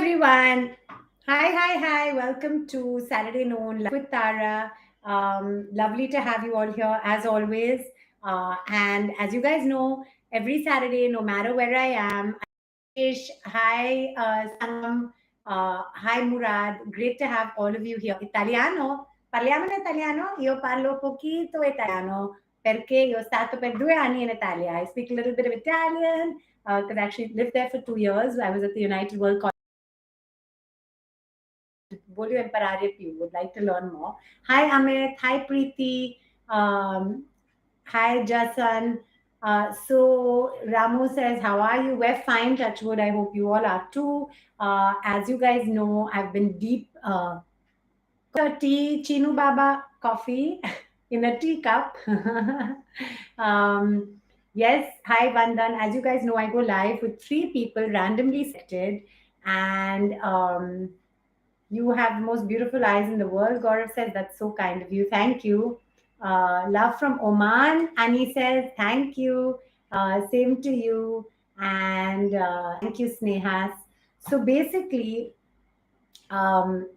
everyone. Hi. Welcome to Saturday Noon Live with Tara. Lovely to have you all here as always. And as you guys know, every Saturday, no matter where I am, Ish, hi Sangam, hi Murad. Great to have all of you here. Italiano, parliamo in italiano? Io parlo poquito italiano perché io stato per 2 anni in Italia. I speak a little bit of Italian because I actually lived there for 2 years. I was at the United World Bolio and Pararya would like to learn more. Hi Amit, hi Preeti, hi Jasan. So Ramu says, how are you? We're fine, Touchwood. I hope you all are too. As you guys know, I've been deep tea, Chinu Baba coffee in a teacup. um, yes, hi Vandan. As you guys know, I go live with 3 people randomly selected, and you have the most beautiful eyes in the world. Gaurav says, that's so kind of you. Thank you. Love from Oman. Annie says, thank you. Same to you. And thank you, Snehas. So basically, um,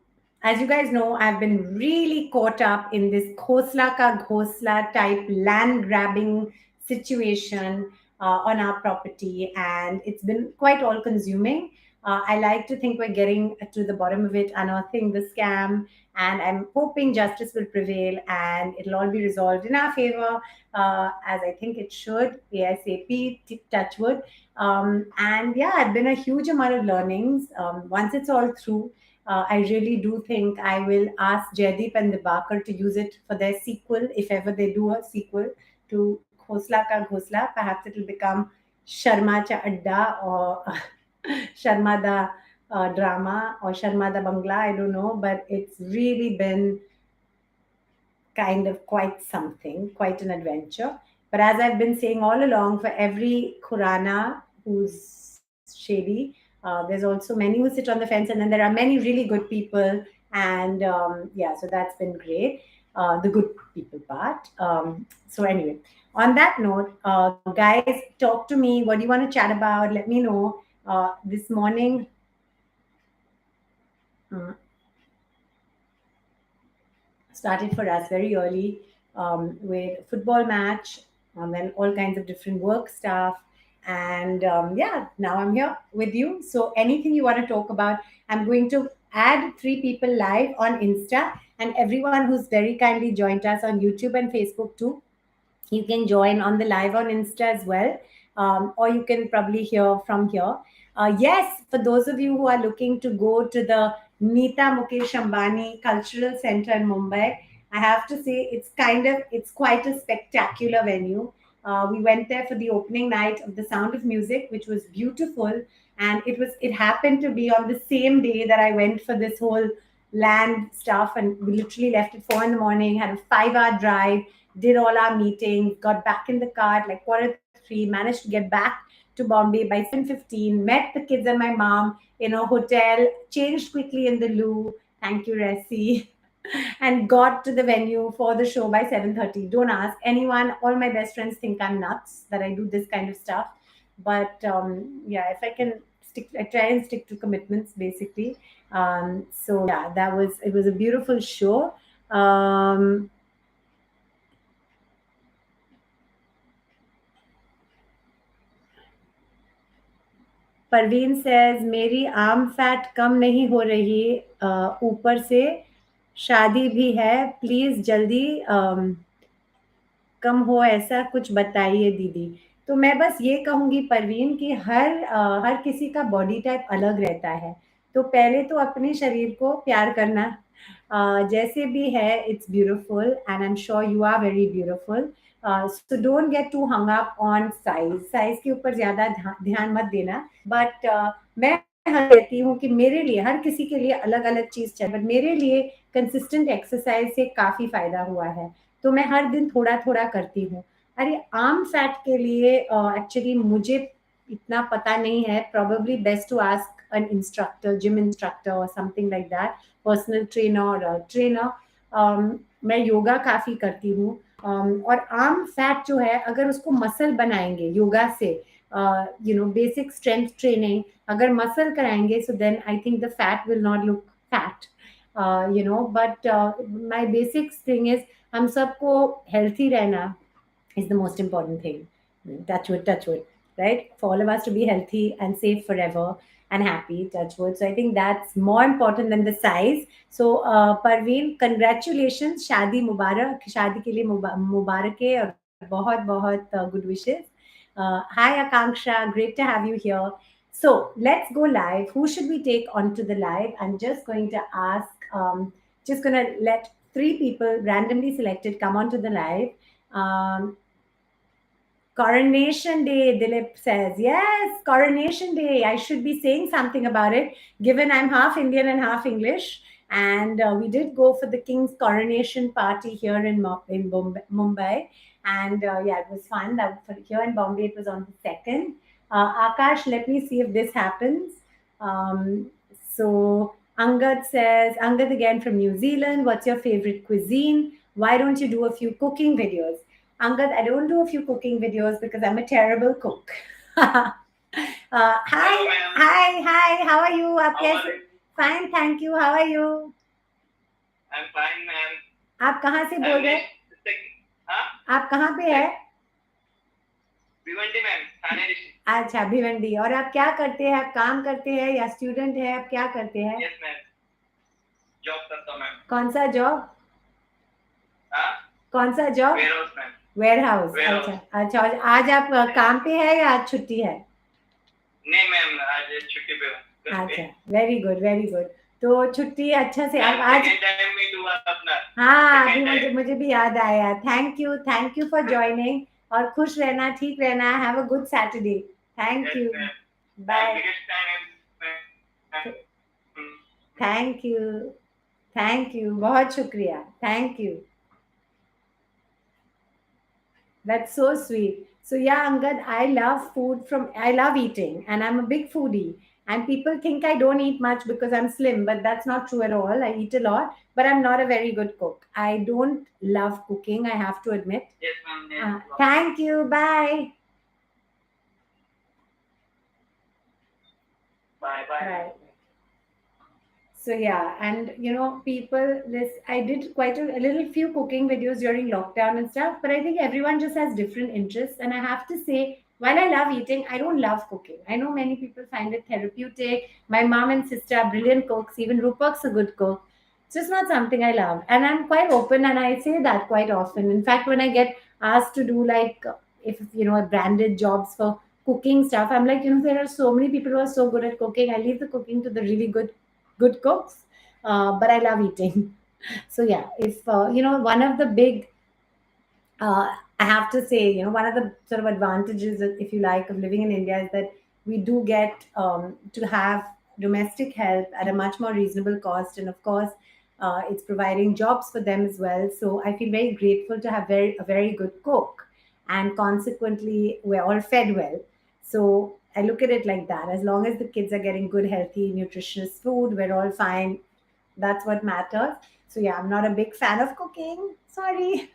as you guys know, I've been really caught up in this Khosla ka Ghosla type land grabbing situation on our property, and it's been quite all consuming. I like to think we're getting to the bottom of it, unearthing the scam, and I'm hoping justice will prevail and it'll all be resolved in our favor, as I think it should, ASAP, touch wood. And yeah, I've been a huge amount of learnings. Once it's all through, I really do think I will ask Jaideep and Dibakar to use it for their sequel, if ever they do a sequel to Khosla Ka Ghosla. Perhaps it'll become Sharma Cha Adda or Sharma Da Drama or Sharma Da Bangla. I don't know, but it's really been kind of quite something, quite an adventure. But as I've been saying all along, for every Khurana who's shady, there's also many who sit on the fence, and then there are many really good people. And yeah, so that's been great. The good people part. So anyway, on that note, guys, talk to me. What do you want to chat about? Let me know. This morning, uh, started for us very early with football match and then all kinds of different work stuff. And yeah, now I'm here with you. So anything you want to talk about, I'm going to add 3 people live on Insta, and everyone who's very kindly joined us on YouTube and Facebook too, you can join on the live on Insta as well, or you can probably hear from here. Yes, for those of you who are looking to go to the Nita Mukesh Ambani Cultural Center in Mumbai, I have to say it's quite a spectacular venue. We went there for the opening night of The Sound of Music, which was beautiful, and it happened to be on the same day that I went for this whole land stuff, and we literally left at 4 in the morning, had a 5 hour drive, did all our meetings, got back in the car at like quarter 3, managed to get back to Bombay by 7:15, met the kids and my mom in a hotel, changed quickly in the loo. Thank you, Resi. And got to the venue for the show by 7:30. Don't ask anyone. All my best friends think I'm nuts that I do this kind of stuff. But yeah, if I can I try and stick to commitments basically. So yeah, it was a beautiful show. Um, Parveen says मेरी arm fat कम नहीं हो रही, ऊपर से शादी भी है, please जल्दी कम हो, ऐसा कुछ बताइए दीदी। तो मैं बस ये कहूँगी परवीन कि हर किसी का बॉडी टाइप अलग रहता है। तो पहले तो अपने शरीर को प्यार करना, जैसे भी है it's beautiful and I am sure you are very beautiful. So don't get too hung up on size के ऊपर ज़्यादा ध्यान मत देना। बट मैं हर कहती हूँ कि मेरे लिए हर किसी के लिए अलग-अलग चीज़ चाहिए, बट मेरे लिए कंसिस्टेंट एक्सरसाइज से काफ़ी फ़ायदा हुआ है। तो मैं हर दिन थोड़ा-थोड़ा करती हूँ। अरे आर्म फैट के लिए एक्चुअली मुझे इतना पता नहीं है, probably best to ask an instructor, gym instructor और something like that, personal trainer और ट्रेनर। मैं योगा काफ़ी करती हूँ, और आर्म फैट जो है अगर उसको मसल बनाएँगे योगा से, basic strength training. अगर muscle कराएंगे, so then I think the fat will not look fat. But my basic thing is हम सबको healthy रहना is the most important thing. Touch wood, right? For all of us to be healthy and safe forever and happy, touch wood. So I think that's more important than the size. So Parveen, congratulations, शादी मुबारक, शादी के लिए मुबारक है और बहुत बहुत good wishes. Hi Akanksha, great to have you here. So let's go live. Who should we take onto the live? I'm just going to ask, just going to let three people randomly selected come onto the live. Um, Coronation Day, Dilip says. Yes, Coronation Day. I should be saying something about it, given I'm half Indian and half English. And we did go for the King's coronation party here in Mumbai. And yeah, it was fun. That for here in Bombay, it was on the second. Akash, let me see if this happens. So Angad says, Angad again from New Zealand. What's your favorite cuisine? Why don't you do a few cooking videos? Angad, I don't do a few cooking videos because I'm a terrible cook. Hi, Hello, ma'am. hi. How are you? आप How कैसे? are you? Fine, thank you. How are you? I'm fine, ma'am. आप कहाँ से बोल I'm रहे? next. हाँ, आप कहाँ पे है? भिवंडी मैम, थाने डिस्ट्रिक्ट. अच्छा, भिवंडी। और आप क्या करते हैं? आप काम करते हैं या स्टूडेंट है? आप क्या करते हैं? यस मैम, जॉब करता हूँ मैम. कौन सा जॉब? हाँ, कौन सा job? Warehouse ma'am. Warehouse. Warehouse. अच्छा अच्छा। और आज आप काम पे है या आज छुट्टी है? नहीं मैम, आज छुट्टी पे हूँ. घर पे. अच्छा, वेरी गुड वेरी गुड। तो छुट्टी अच्छा से मैम, आज। सेकेंड टाइम मीट हुआ अपना. हाँ, अभी सेकेंड मुझे टाइम. मुझे भी याद आया। Thank you for joining. और खुश रहना, ठीक रहना। Have a good Saturday. Thank yes you. Ma'am. Bye. Biggest time. Thank you. Thank you, बहुत शुक्रिया। Thank you. That's so sweet. So yeah, Angad, I love eating and I'm a big foodie. And people think I don't eat much because I'm slim, but that's not true at all. I eat a lot, but I'm not a very good cook. I don't love cooking, I have to admit. Yes ma'am. Yes. Thank you. Bye. Bye bye. Bye. So yeah, and people, this I did quite a little few cooking videos during lockdown and stuff, but I think everyone just has different interests. And I have to say, while I love eating, I don't love cooking. I know many people find it therapeutic. My mom and sister are brilliant cooks. Even Rupak's a good cook. It's just not something I love. And I'm quite open, and I say that quite often. In fact, when I get asked to do like if branded jobs for cooking stuff, I'm like, there are so many people who are so good at cooking. I leave the cooking to the really good cooks, but I love eating. So yeah, if one of the big, I have to say, one of the sort of advantages, if you like, of living in India is that we do get to have domestic help at a much more reasonable cost, and of course, it's providing jobs for them as well. So I feel very grateful to have a very good cook, and consequently, we're all fed well. So I look at it like that. As long as the kids are getting good, healthy, nutritious food, we're all fine. That's what matters. So yeah, I'm not a big fan of cooking. Sorry.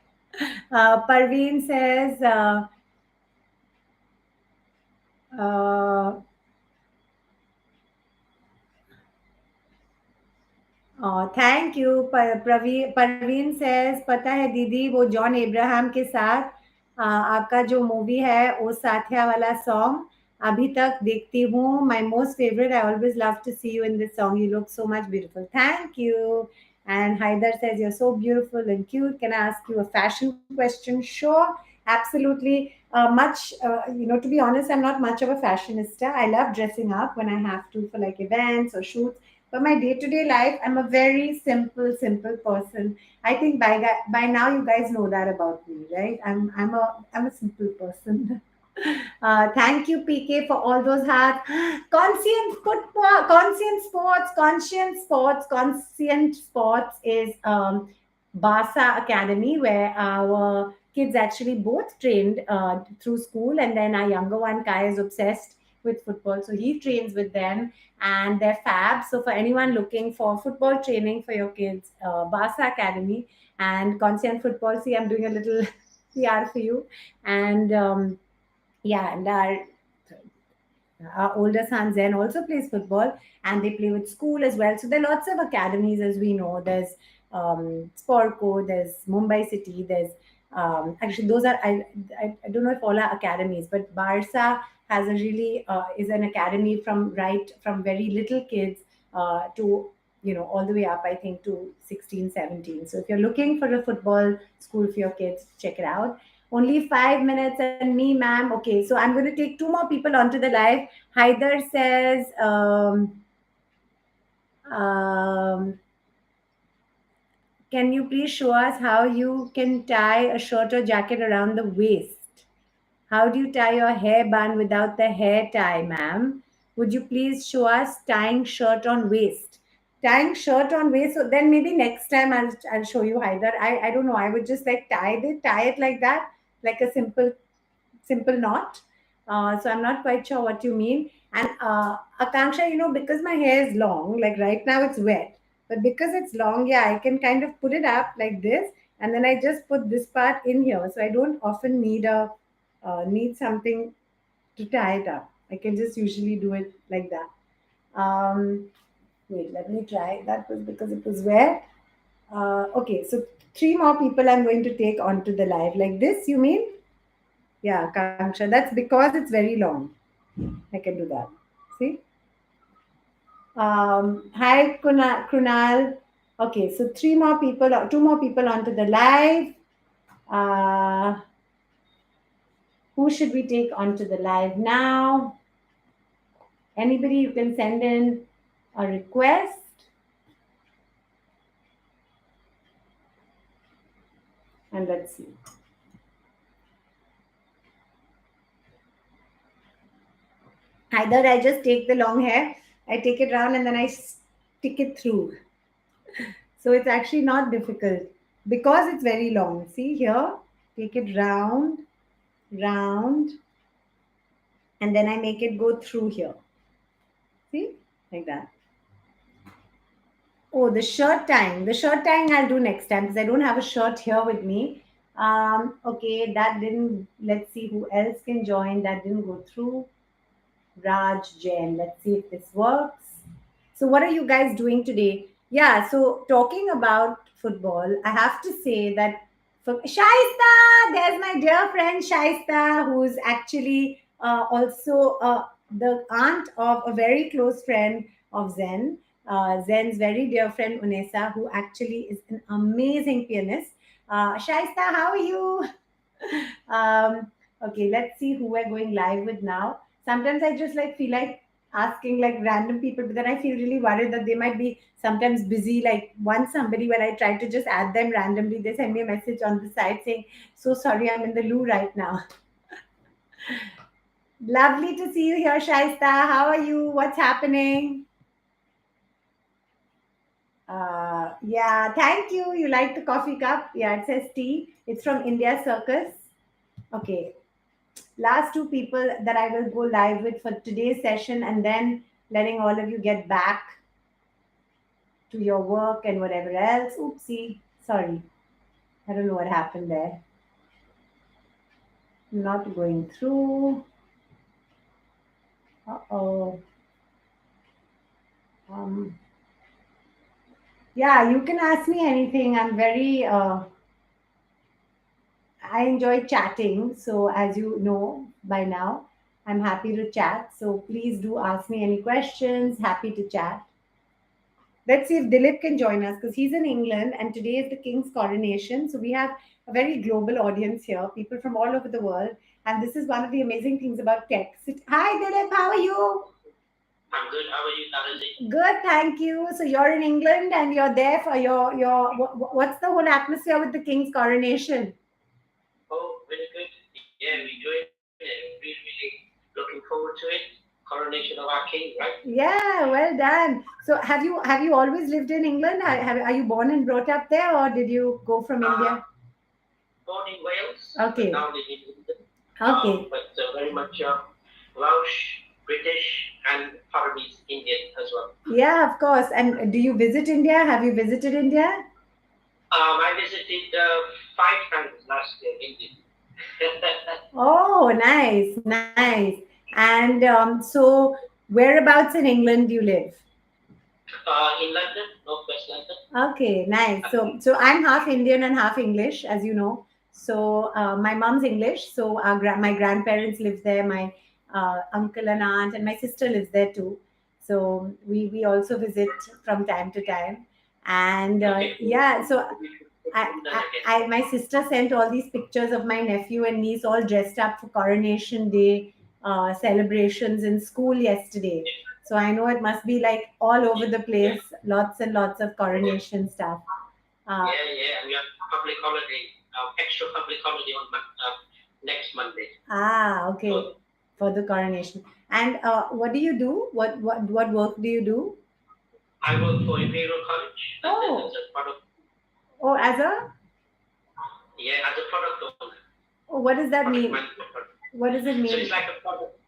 Parveen says, uh, thank you. Parveen says, पता है दीदी, वो John Abraham के साथ आपका जो movie है वो साथिया वाला सॉन्ग अभी तक देखती हूँ। My most favourite, I always love to see you in this song, you look so much beautiful. Thank you. And Haider says, you're so beautiful and cute. Can I ask you a fashion question? Sure, absolutely. To be honest, I'm not much of a fashionista. I love dressing up when I have to for like events or shoots, but my day-to-day life, I'm a very simple person. I think by now you guys know that about me, right? I'm a simple person. Thank you, PK, for all those hearts. Conscient football, conscient sports is Basa Academy, where our kids actually both trained through school, and then our younger one, Kai, is obsessed with football, so he trains with them, and they're fab. So for anyone looking for football training for your kids, Basa Academy and Conscient Football. See, I'm doing a little PR for you, and yeah, and our Our older son Zen also plays football, and they play with school as well. So there are lots of academies, as we know. There's Sportco, there's Mumbai City, there's actually those are I don't know if all are academies, but Barca has a really is an academy from right from very little kids to all the way up, I think, to 16, 17. So if you're looking for a football school for your kids, check it out. Only 5 minutes and me, ma'am. Okay, so I'm going to take two more people onto the live. Haider says, um, can you please show us how you can tie a shirt or jacket around the waist? How do you tie your hair bun without the hair tie, ma'am? Would you please show us tying shirt on waist? Tying shirt on waist. So then maybe next time I'll show you Haider. I don't know. I would just like tie it like that, like a simple knot. So I'm not quite sure what you mean. And Akanksha, because my hair is long, like right now it's wet, but because it's long, yeah, I can kind of put it up like this, and then I just put this part in here. So I don't often need something to tie it up. I can just usually do it like that. Um, Wait, let me try. That was because it was wet. Okay, so three more people I'm going to take onto the live like this. You mean? Yeah, Kanksha. That's because it's very long. I can do that. See? Hi, Kunal. Okay, so two more people onto the live. Uh, who should we take onto the live now? Anybody, you can send in a request. And let's see. Either I just take the long hair, I take it round, and then I stick it through. So it's actually not difficult because it's very long. See here, take it round, and then I make it go through here. See, like that. Oh, the shirt tying. The shirt tying I'll do next time because I don't have a shirt here with me. Okay, that didn't. Let's see who else can join. That didn't go through. Raj Jain. Let's see if this works. So, what are you guys doing today? Yeah, so talking about football, I have to say that for Shaista, there's my dear friend Shaista, who's actually also the aunt of a very close friend of Zen. Zen's very dear friend Unesa, who actually is an amazing pianist. Shaista, how are you? Okay, let's see who we're going live with now. Sometimes I just like feel like asking like random people, but then I feel really worried that they might be sometimes busy. Like once somebody, when I tried to just add them randomly, they send me a message on the side saying, "So sorry, I'm in the loo right now." Lovely to see you here, Shaista. How are you? What's happening? Yeah, thank you. You like the coffee cup? Yeah, it says tea. It's from India Circus. Okay, last two people that I will go live with for today's session, and then letting all of you get back to your work and whatever else. Oopsie, sorry. I don't know what happened there. Not going through. Uh-oh. Um, yeah, you can ask me anything. I enjoy chatting. So, as you know by now, I'm happy to chat. So, please do ask me any questions. Happy to chat. Let's see if Dilip can join us because he's in England and today is the King's coronation. So, we have a very global audience here, people from all over the world. And this is one of the amazing things about tech. Hi, Dilip, how are you? I'm good. How are you, Naraji? Good, thank you. So you're in England and you're there for what's the whole atmosphere with the King's coronation? Oh, very good. Yeah, we're doing it. Really looking forward to it. Coronation of our king, right? Yeah, well done. So have you always lived in England? Are you born and brought up there, or did you go from India? Born in Wales, but Okay, now live in London. okay. But very much Welsh, British, and Parmese Indian as well. Yeah, of course. And do you visit India? Have you visited India? I visited 5 times last year, India. Oh, nice, nice. And so, whereabouts in England do you live? In London, Northwest London. Okay, nice. Uh, So I'm half Indian and half English, as you know. So my mom's English. So my grandparents live there. My uncle and aunt and my sister lives there too. So we also visit from time to time. And okay, yeah, so we should do that again. my sister sent all these pictures of my nephew and niece all dressed up for Coronation Day celebrations in school yesterday. So I know it must be like all over the Yeah, place, lots and lots of coronation stuff. Uh, yeah. And we have public holiday, extra public holiday on next Monday. okay, So for the coronation. And what do you do? What work do you do? I work for Imperial College as Oh, a product, oh, as a yeah, as a product owner, oh, what does that product mean? manager. What does it So it's mean? like a product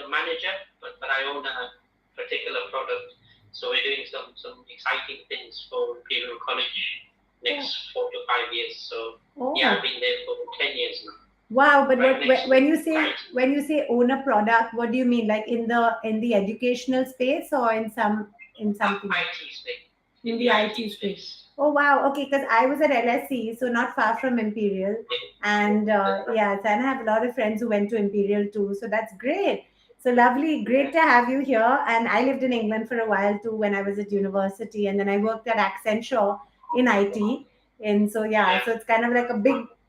manager, but I own a particular product. So we're doing some exciting things for Imperial College Oh, next 4 to 5 years. So yeah, I've oh, been there for 10 years now. wow! But Right what next to when you right say own a product, what do you mean? Like in the educational space or in something? IT space, in In the the IT IT space. space. Oh wow, okay, because I was at LSE, so not far from Imperial, Yeah, and that's right. yes, and I have a lot of friends who went to Imperial too, so that's great. So lovely, great Yeah, to have you here. And I lived in England for a while too when I was at university, and then I worked at Accenture in IT. And so yeah, yeah, so it's kind of like a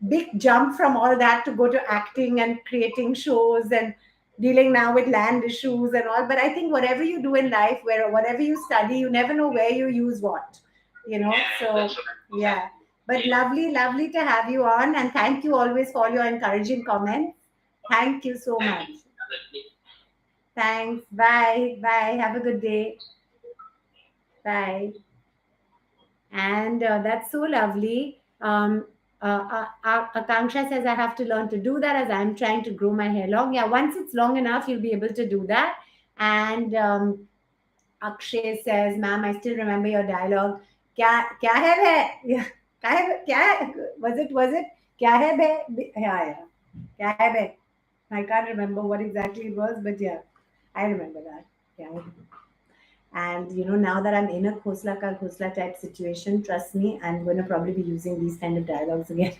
big jump from all that to go to acting and creating shows and dealing now with land issues and all. But I think whatever you do in life, where whatever you study, you never know where you use what, that's so right. yeah. Exactly. But Yeah, lovely to have you on, and thank you always for your encouraging comments. Thank you so thank much. you. Thanks. Bye. Have a good day. Bye. And that's so lovely. Akanksha says I have to learn to do that as I'm trying to grow my hair long. Yeah, once it's long enough, you'll be able to do that. And Akshay says, "Ma'am, I still remember your dialogue. क्या है बे? क्या है? Was it क्या है बे? Yeah, yeah. क्या है बे? I can't remember what exactly it was, but yeah, I remember that. Yeah. And now that I'm in a khosla ka khosla type situation, trust me, I'm going to probably be using these kind of dialogues again.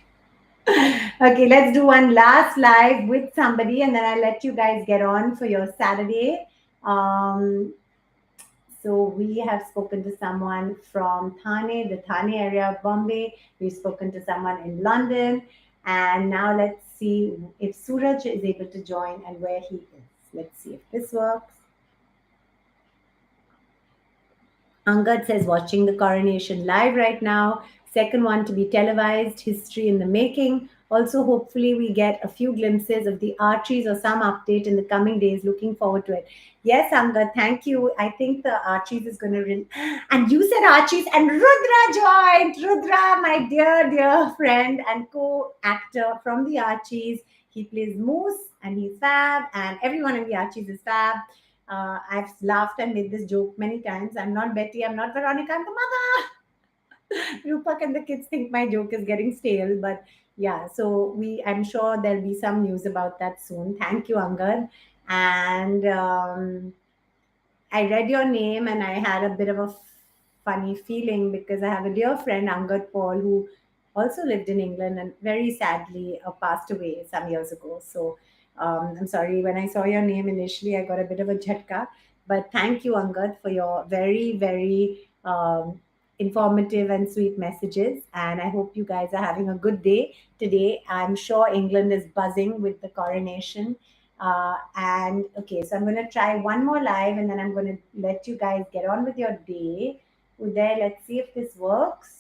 Okay, let's do one last live with somebody, and then I'll let you guys get on for your Saturday. Um, so we have spoken to someone from Thane, the Thane area of Bombay. We've spoken to someone in London, and now let's see if Suraj is able to join and where he is. Let's see if this works. Angad says watching the coronation live right now. Second one to be televised, history in the making. Also, hopefully, we get a few glimpses of the archeries or some update in the coming days. Looking forward to it. Yes, Angad, thank you. I think the archeries is going to and you said archeries, and Rudra joined. Rudra, my dear friend and co-actor from the archeries. He plays Moose and he's fab, and everyone in the archies is fab. I've laughed and made this joke many times. I'm not Betty, I'm not Veronica, I'm the mother. Rupak and the kids think my joke is getting stale, but yeah, so I'm sure there'll be some news about that soon. Thank you, Angad. And I read your name and I had a bit of a funny feeling because I have a dear friend, Angad Paul, who also lived in England and very sadly passed away some years ago. So I'm sorry, when I saw your name initially, I got a bit of a jhatka. But thank you, Angad, for your very informative and sweet messages. And I hope you guys are having a good day today. I'm sure England is buzzing with the coronation. And okay, so I'm going to try one more live and then I'm going to let you guys get on with your day. Uday, let's see if this works.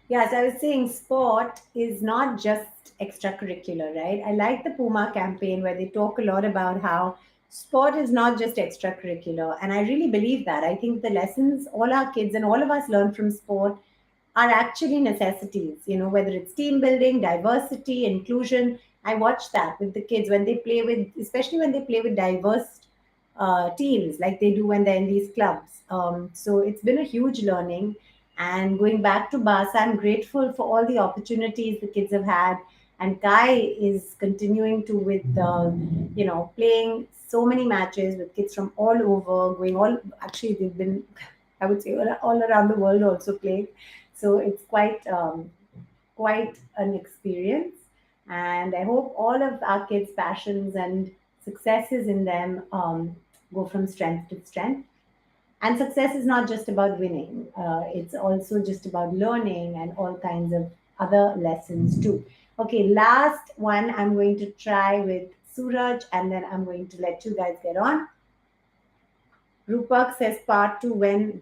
Yes, I was saying sport is not just extracurricular, right? I like the Puma campaign where they talk a lot about how sport is not just extracurricular. And I really believe that. I think the lessons all our kids and all of us learn from sport are actually necessities, whether it's team building, diversity, inclusion. I watch that with the kids when they play with, especially when they play with diverse teams like they do when they're in these clubs. So it's been a huge learning. And going back to Basa, I'm grateful for all the opportunities the kids have had. And Kai is continuing to with playing so many matches with kids from all over, going all actually they've been I would say all around the world also playing. So it's quite an experience. And I hope all of our kids' passions and successes in them go from strength to strength. And success is not just about winning, it's also just about learning and all kinds of other lessons too. Okay, last one I'm going to try with Suraj, and then I'm going to let you guys get on. Rupak says part two when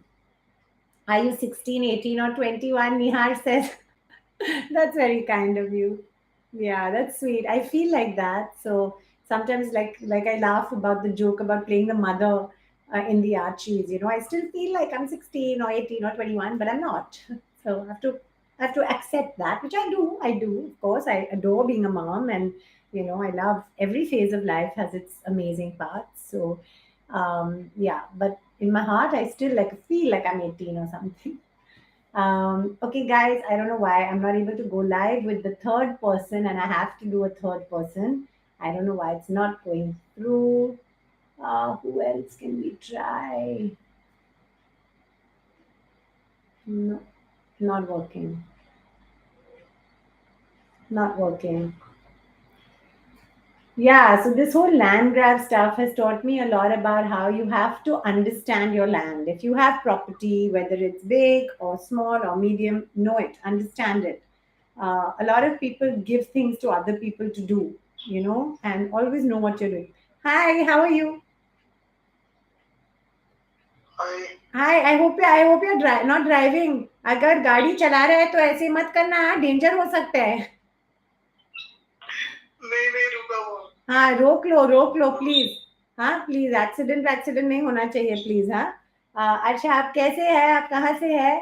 are you 16, 18, or 21? Nihar says that's very kind of you. Yeah, that's sweet. I feel like that. So sometimes, like I laugh about the joke about playing the mother in the Archies. I still feel like I'm 16 or 18 or 21, but I'm not. So I have to accept that, which I do. I do, of course. I adore being a mom, and I love every phase of life has its amazing parts. So yeah, but in my heart, I still like feel like I'm 18 or something. Okay, guys, I don't know why I'm not able to go live with the third person, and I have to do a third person. I don't know why it's not going through. Who else can we try? No, not working. Not working. Yeah, so this whole land grab stuff has taught me a lot about how you have to understand your land. If you have property, whether it's big or small or medium, know it, understand it. A lot of people give things to other people to do, and always know what you're doing. Hi, how are you? Hi. Hi, I hope you're not driving. अगर गाड़ी चला रहे हैं तो ऐसे मत करना, danger हो सकता है. नहीं नहीं रुका वो. हाँ, रोक लो प्लीज. हाँ प्लीज, एक्सीडेंट नहीं होना चाहिए प्लीज. हाँ. अच्छा, आप कैसे हैं? आप कहाँ से हैं?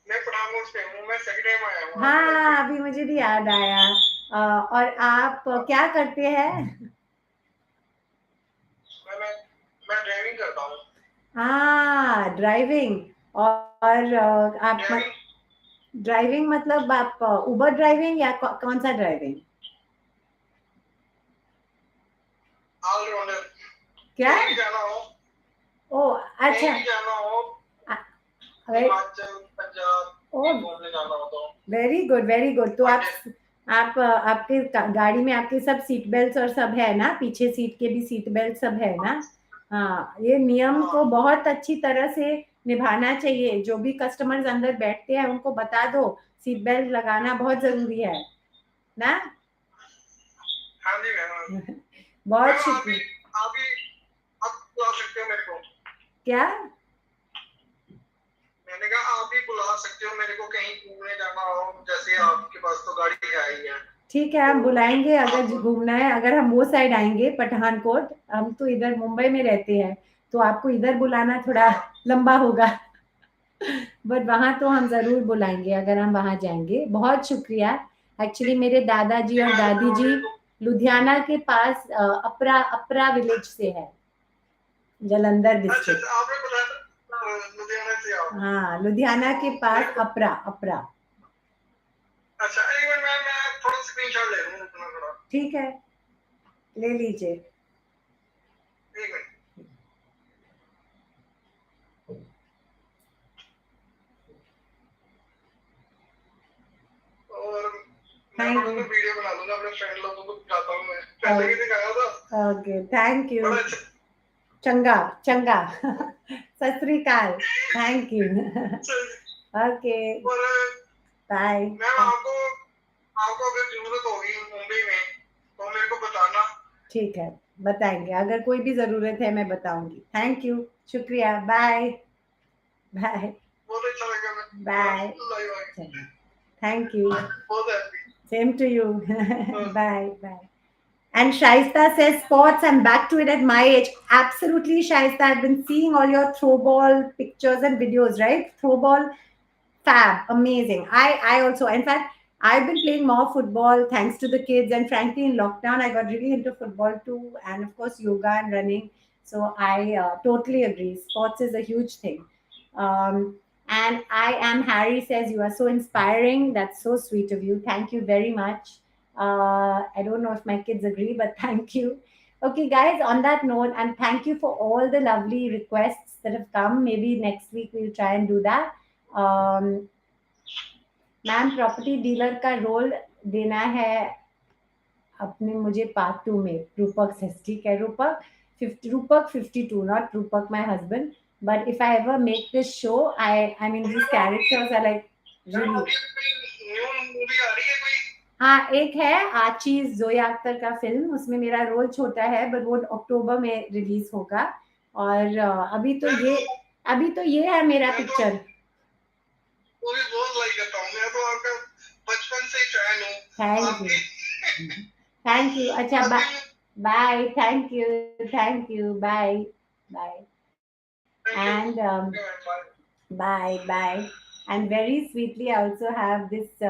मैं पठानकोट से हूँ. मैं सेकंड टाइम आया हूँ. हाँ, अभी मुझे भी याद आया. और आप क्या करते हैं? मैं ड्राइविंग करता हूँ. हाँ, ड्राइविंग. और आप ड्राइविंग ड्राइविंग मतलब आप उबर ड्राइविंग या कौन सा ड्राइविंग? ऑलराउंडर. क्या? कहीं भी जाना हो. ओ कहीं अच्छा. भी जाना हो. हिमाचल पंजाब ओ घूमने जाना हो तो. Very good, very good. तो आप आपके गाड़ी में आपके सब सीट बेल्ट और सब है ना? पीछे सीट के भी सीट बेल्ट सब है ना? हाँ, ये नियम को हाँ बहुत अच्छी तरह से निभाना चाहिए. जो भी कस्टमर्स अंदर बैठते हैं उनको बता दो सीट बेल्ट लगाना बहुत जरूरी है ना. हाँ जी मैम. बहुत मैम आप भी शुक्रिया. आप भी आप बुला सकते हो मेरे को. क्या? मैंने कहा आप भी बुला सकते हो मेरे को कहीं घूमने जाना हो. जैसे आपके पास तो गाड़ी है ही है. ठीक है, हम तो बुलाएंगे अगर आप. घूमना है. अगर हम वो साइड आएंगे पठानकोट, हम तो इधर मुंबई में रहते हैं, तो आपको इधर बुलाना थोड़ा हाँ लंबा होगा. बट वहां तो हम जरूर बुलाएंगे अगर हम वहां जाएंगे. बहुत शुक्रिया. एक्चुअली मेरे दादाजी जी और मैम दादी जी मेरे को. लुधियाना के पास अपरा अपरा विलेज से है, जलंधर अच्छा डिस्ट्रिक्ट. अच्छा आपने बताया लुधियाना से आओ. हाँ, लुधियाना के तो मेरे पास को. अपरा अपरा. अच्छा एक मिनट मैं थोड़ा स्क्रीनशॉट ले लूँ अपना थोड़ा. ठीक है, ले लीजिए. एक मिनट. और मैं थैंक थोड़ा यू. सा वीडियो बना लूंगा अपने फ्रेंड लोगों को दिखाता हूँ. मैं पहले भी दिखाया था. Okay, thank you. बड़ा अच्छा. चंगा चंगा. सत श्री अकाल. Thank you. ओके, और बाय. मैम आपको आपको अगर जरूरत होगी मुंबई में तो मेरे को बताना. ठीक है, बताएंगे. अगर कोई भी जरूरत है मैं बताऊंगी. Thank you. शुक्रिया. बाय. बाय. बहुत अच्छा लगा. मैं बाय. लाइव आ गया. Thank you. बहुत happy. Same to you. Bye bye. And Shaista says, sports, I'm back to it at my age. Absolutely, Shaista. I've been seeing all your throw ball pictures and videos, right? Throw ball, fab, amazing. I also, in fact, I've been playing more football thanks to the kids. And frankly, in lockdown, I got really into football too. And of course, yoga and running. So I totally agree. Sports is a huge thing. Um, And I am Harry says, you are so inspiring. That's so sweet of you. Thank you very much. I don't know if my kids agree, but thank you. Okay, guys, on that note, and thank you for all the lovely requests that have come. Maybe next week we'll try and do that. Um, ma'am property dealer का role देना है अपने मुझे part two में रूपक से ठीक है रूपक 50 रूपक 52 not Rupak my husband but if I ever make this show I mean this characters are like really new movie आ रही है कोई हाँ एक है आचीज जोया अख्तर का फिल्म उसमें मेरा रोल छोटा है बट वो अक्टूबर में रिलीज होगा और अभी तो ये है मेरा पिक्चर वो भी बहुत लाइक करता हूँ मैं तो आपका बचपन से फैन हूँ थैंक यू थैंक यू अच्छा bye thank you bye bye and bye and very sweetly I also have this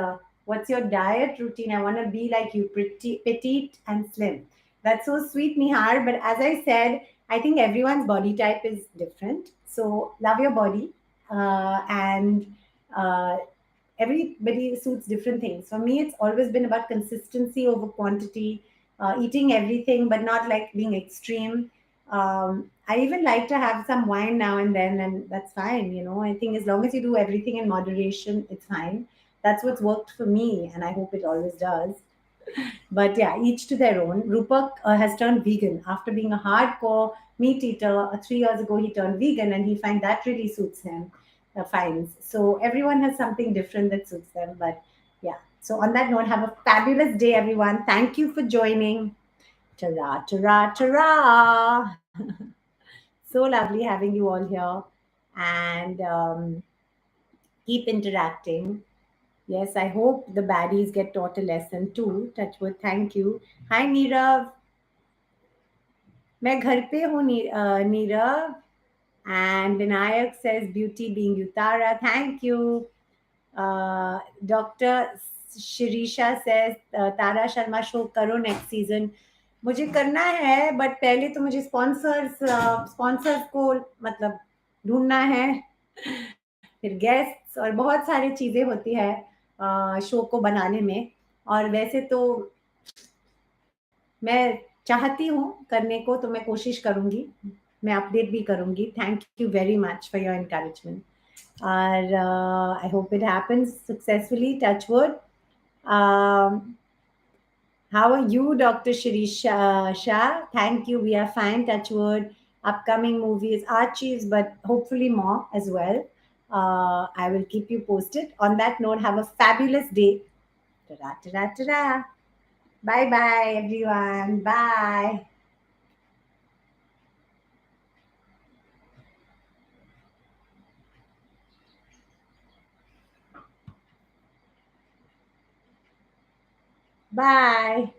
what's your diet routine I want to be like you pretty petite and slim that's so sweet Nihar but as I said I think everyone's body type is different so love your body and uh, everybody suits different things. For me, it's always been about consistency over quantity, eating everything, but not like being extreme. I even like to have some wine now and then, and that's fine. You know, I think as long as you do everything in moderation, it's fine. That's what's worked for me, and I hope it always does. But yeah, each to their own. Rupak has turned vegan after being a hardcore meat eater. 3 years ago, he turned vegan, and he finds that really suits him. Finds so everyone has something different that suits them. But yeah. So on that note, have a fabulous day, everyone. Thank you for joining. Ta-ra, ta-ra, ta-ra. So lovely having you all here, and keep interacting. Yes, I hope the baddies get taught a lesson too. Touchwood, thank you. Hi, Neerav. मैं घर पे हूँ Nirav. And Vinayak says beauty being you. Tara, thank you. Dr. Shirisha says Tara Sharma show करो next season. मुझे करना है but पहले तो मुझे स्पॉन्सर्स को मतलब ढूंढना है फिर गेस्ट्स और बहुत सारी चीज़ें होती है शो को बनाने में और वैसे तो मैं चाहती हूँ करने को तो मैं कोशिश करूँगी मैं अपडेट भी करूँगी thank you very much for your encouragement और I hope it happens successfully touch wood how are you, Dr. Shirish Shah? Thank you. We are fine, touch wood. Upcoming movies, Archies, but hopefully more as well. I will keep you posted. On that note, have a fabulous day. Ta-da, ta-da, ta-da. Bye bye, everyone. Bye. Bye.